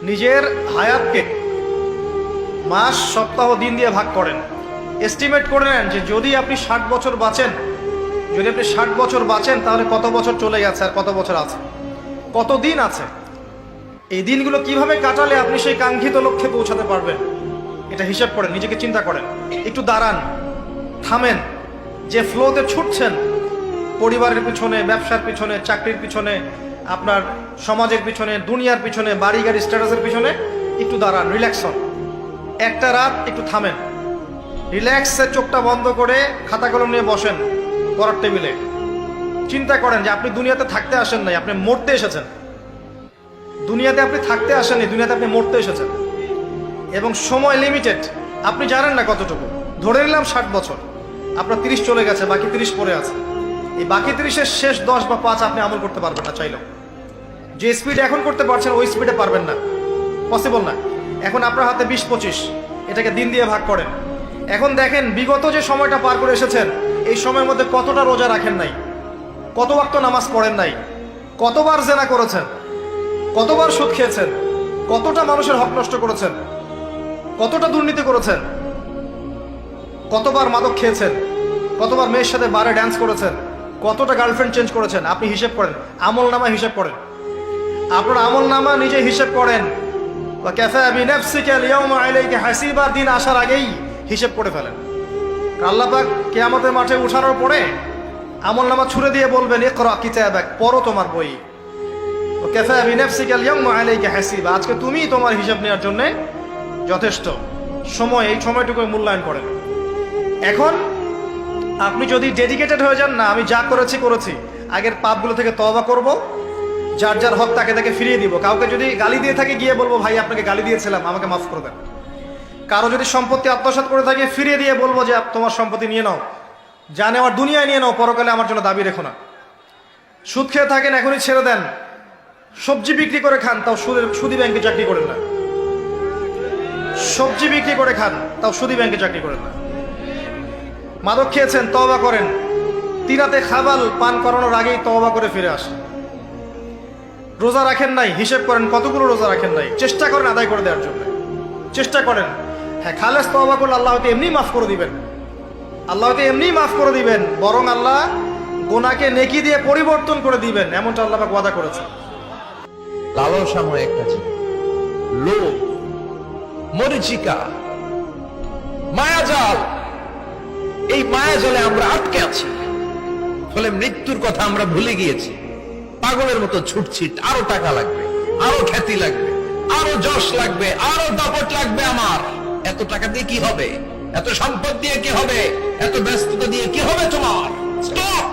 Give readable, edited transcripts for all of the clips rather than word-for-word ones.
নিজের হায়াতকে মাস, সপ্তাহ, দিন দিয়ে ভাগ করেন। এস্টিমেট করে নেন যে যদি আপনি 60 বছর বাঁচেন, তাহলে কত বছর চলে গেছে আর কত বছর আছে, কত দিন আছে। এই দিনগুলো কিভাবে কাটালে আপনি সেই কাঙ্ক্ষিত লক্ষ্যে পৌঁছাতে পারবেন, এটা হিসাব করেন, নিজেকে চিন্তা করেন। একটু দাঁড়ান, থামেন। যে ফ্লোতে ছুটছেন, পরিবারের পিছনে, ব্যবসার পিছনে, চাকরির পিছনে, আপনার সমাজের পিছনে, দুনিয়ার পিছনে, বাড়ি গাড়ি স্ট্যাটাসের পিছনে, একটু দাঁড়ান, রিল্যাক্স হন। একটা রাত একটু থামেন, রিল্যাক্সে চোখটা বন্ধ করে খাতা কলম নিয়ে বসেন পড়ার টেবিলে। চিন্তা করেন যে আপনি দুনিয়াতে থাকতে আসেন নাই, আপনি মরতে এসেছেন। দুনিয়াতে আপনি থাকতে আসেননি, দুনিয়াতে আপনি মরতে এসেছেন। এবং সময় লিমিটেড, আপনি জানেন না কতটুকু। ধরে নিলাম 60 বছর, আপনার 30 চলে গেছে, বাকি 30 পড়ে আছে। এই বাকি 30-এর শেষ 10 বা 5 আপনি আমল করতে পারবেন না চাইলেও। যে স্পিডে এখন করতে পারছেন ওই স্পিডে পারবেন না, পসিবল না। এখন আপনার হাতে 20-25, এটাকে দিন দিয়ে ভাগ করেন। এখন দেখেন বিগত যে সময়টা পার করে এসেছেন, এই সময়ের মধ্যে কতটা রোজা রাখেন নাই, কত ওয়াক্ত নামাজ পড়েন নাই, কতবার জেনা করেছেন, কতবার সুদ খেয়েছেন, কতটা মানুষের হক নষ্ট করেছেন, কতটা দুর্নীতি করেছেন, কতবার মাদক খেয়েছেন, কতবার মেয়ের সাথে বারে ড্যান্স করেছেন, কতটা গার্লফ্রেন্ড চেঞ্জ করেছেন। আপনি হিসেব করেন, আমল নামা হিসেব করেন। আপনার আমল নামা নিজে হিসেব করেন। দিন আসার আগেই হিসেব করে ফেলেন। আল্লাহ পাক কিয়ামতের মাঠে উঠানোর পরে আমল নামা ছুড়ে দিয়ে বলবেন, ইকরা কিতাবাক, পড়ো তোমার বই। আজকে তুমি তোমার হিসাব নেওয়ার জন্য যথেষ্ট। সময়, এই সময়টুকু মূল্যায়ন করেন। এখন আপনি যদি ডেডিকেটেড হয়ে যান, না আমি যা করেছি, আগের পাপগুলো থেকে তওবা করব, যার যার হক তাকে তাকে ফিরিয়ে দিব। কাউকে যদি গালি দিয়ে থাকে, গিয়ে বলবো ভাই আপনাকে গালি দিয়েছিলাম, আমাকে মাফ করে দেন। কারো যদি সম্পত্তি আত্মসাৎ করে থাকে, ফিরিয়ে দিয়ে বলবো যে তোমার সম্পত্তি নিয়ে নাও, যা নেওয়ার দুনিয়ায় নিয়ে নাও, পরকালে আমার জন্য দাবি রেখো না। সুদ খেয়ে থাকেন, এখনই ছেড়ে দেন। সবজি বিক্রি করে খান, তাও সুদি ব্যাংকে চাকরি করেন না। সবজি বিক্রি করে খান, তাও সুদি ব্যাংকে চাকরি করেন না। মাদক খেয়েছেন, তওবা করেন। তিরাতে খাবাল পান করানোর আগেই তওবা করে ফিরে আসেন। রোজা রাখেন নাই, হিসেব করেন কতগুলো রোজা রাখেন নাই, চেষ্টা করেন আদায় করে দেওয়ার জন্য, চেষ্টা করেন। হ্যাঁ, খালেস তওবা করলে আল্লাহ হয়তো এমনি মাফ করে দিবেন, বরং আল্লাহ গুনাহকে নেকি দিয়ে পরিবর্তন করে দিবেন, এমনটা আল্লাহ পাক ওয়াদা করেছেন। লালসাময় একটা ছিল, লোভ, মরিচিকা, মায়াজাল। এই মায়াজালে আমরা আটকে আছি, ফলে মৃত্যুর কথা আমরা ভুলে গিয়েছি। পাগলের মতো ছুটছি, আরো টাকা লাগবে, আরো খ্যাতি লাগবে, আরো যশ লাগবে, আরো দাপট লাগবে। আমার এত টাকা দিয়ে কি হবে, এত সম্পদ দিয়ে কি হবে, এত ব্যস্ততা দিয়ে কি হবে তোমার? স্টপ,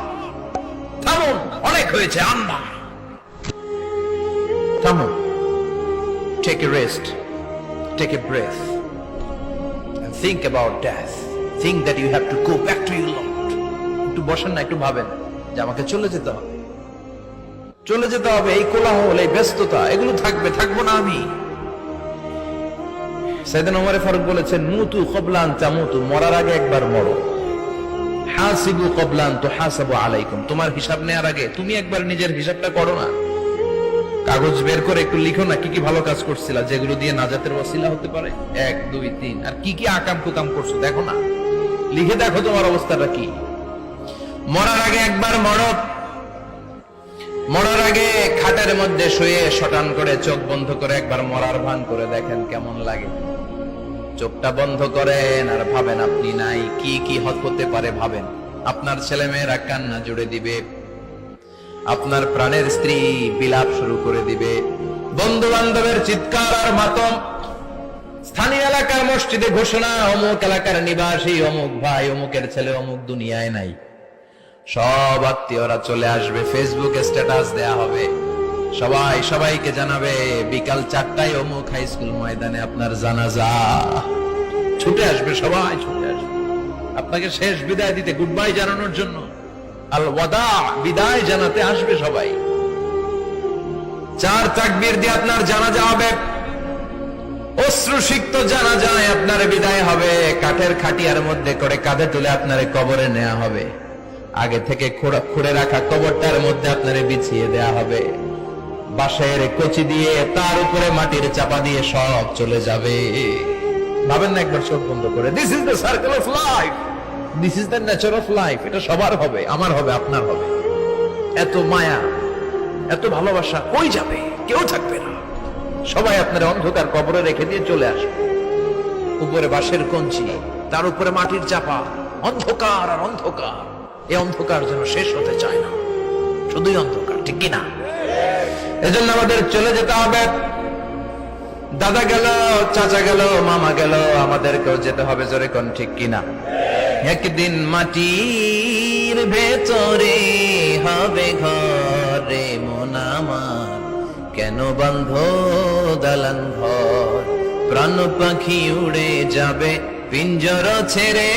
থামুন, অনেক হয়েছে, আন্না, থামুন। Take a rest, take a breath, and think about death. Think that you have to go back to your Lord. একটু বসেন না, একটু ভাবেন যে আমাকে চলে যেতে হবে, এই কোলাহল, এই ব্যস্ততা, এগুলো থাকবো না আমি। সাইয়েদনা ওমর ফারুক বলেছেন, মুতু ক্বাবলা আন তামুতু, মরার আগে একবার মরো। হাসিবু ক্বাবলা আন তুহাসাবু আলাইকুম, তোমার হিসাব নেওয়ার আগে তুমি একবার নিজের হিসাবটা করো না। কাগজ বের করে একটু লিখো না, কি কি ভালো কাজ করছিলা, যেগুলো দিয়ে নাজাতের ওসিলা হতে পারে, 1 2 3, আর কি কি আকাম কুকাম করছো দেখো না, লিখে দেখো তোমার অবস্থাটা কি। মরার আগে একবার মরো। মরার আগে খাটের মধ্যে শুয়ে শটান করে চোখ বন্ধ করে একবার মরার ভান করে দেখেন কেমন লাগে। চোখটা বন্ধ করেন আর ভাবেন আপনি নাই, কি কি হতে পারে ভাবেন। আপনার ছেলে মেয়েরা কান্না জুড়ে দিবে, আপনার প্রাণের স্ত্রী বিলাপ শুরু করে দিবে, বন্ধু বান্ধবের চিৎকার আর মাতম, স্থানীয় এলাকার মসজিদে ঘোষণা, অমুক এলাকার নিবাসী অমুক ভাই, অমুকের ছেলে অমুক দুনিয়ায় নাই। সব আত্মীয়রা চলে আসবে, ফেসবুকে স্ট্যাটাস দেয়া হবে, সবাইকে জানাবে বিকাল 4টায় অমুক হাই স্কুল ময়দানে আপনার জানাজা। ছুটে আসবে, সবাই ছুটে আসবে আপনাকে শেষ বিদায় দিতে, গুড বাই জানানোর জন্য, আল ওয়াদা, বিদায় জানাতে আসবে সবাই। 4 তাকবীর দিয়ে আপনার জানাজা হবে, অশ্রুসিক্ত জানাজায় আপনার বিদায় হবে। কাঠের খাটিয়ার মধ্যে করে কাঁধে তুলে আপনার কবরে নেওয়া হবে, আগে থেকে খুঁড়ে রাখা কবরটার মধ্যে আপনারে বিছিয়ে দেয়া হবে। বাঁশের কচি দিয়ে তার উপরে মাটির চাপা দিয়ে সব চলে যাবে। ভাবেন না একবার চোখ বন্ধ করে, this is the circle of life, this is the nature of life. এটা সবার হবে, আমার হবে, আপনার হবে। এত মায়া, এত ভালোবাসা কই যাবে? কেউ থাকবে না, সবাই আপনার অন্ধকার কবরে রেখে দিয়ে চলে আসবে। উপরে বাঁশের কঞ্চি, তার উপরে মাটির চাপা, অন্ধকার আর অন্ধকার। এই অন্ধকার যেন শেষ হতে চায় না, শুধুই অন্ধকার, ঠিক কিনা? এজন্য আমাদের চলে যেতে হবে। দাদা গেল, চাচা গেল, মামা গেল, আমাদেরকেও যেতে হবে, জোরে কোন ঠিক কিনা? একদিন মাটির ভেতরে হবে ঘরে মন আমার, কেন বন্ধ দালান ঘর? প্রাণ পাখি উড়ে যাবে পিঞ্জর ছেড়ে,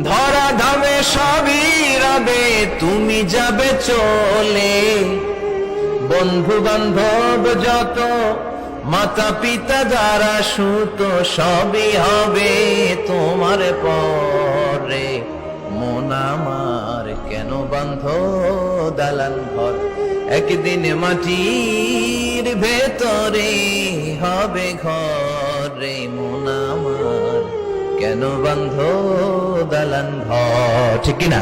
ধরা ধামে সবই রবে, তুমি যাবে চলে। বন্ধু বান্ধব যত, মাতা পিতা যারা সুত, সবই হবে তোমার পরে। মন আমার কেন বন্ধ দালান ঘর? একদিন মাটির ভেতরে হবে ঘরে মন আমার, কেন বন্ধ দালান ঘর, ঠিক কিনা?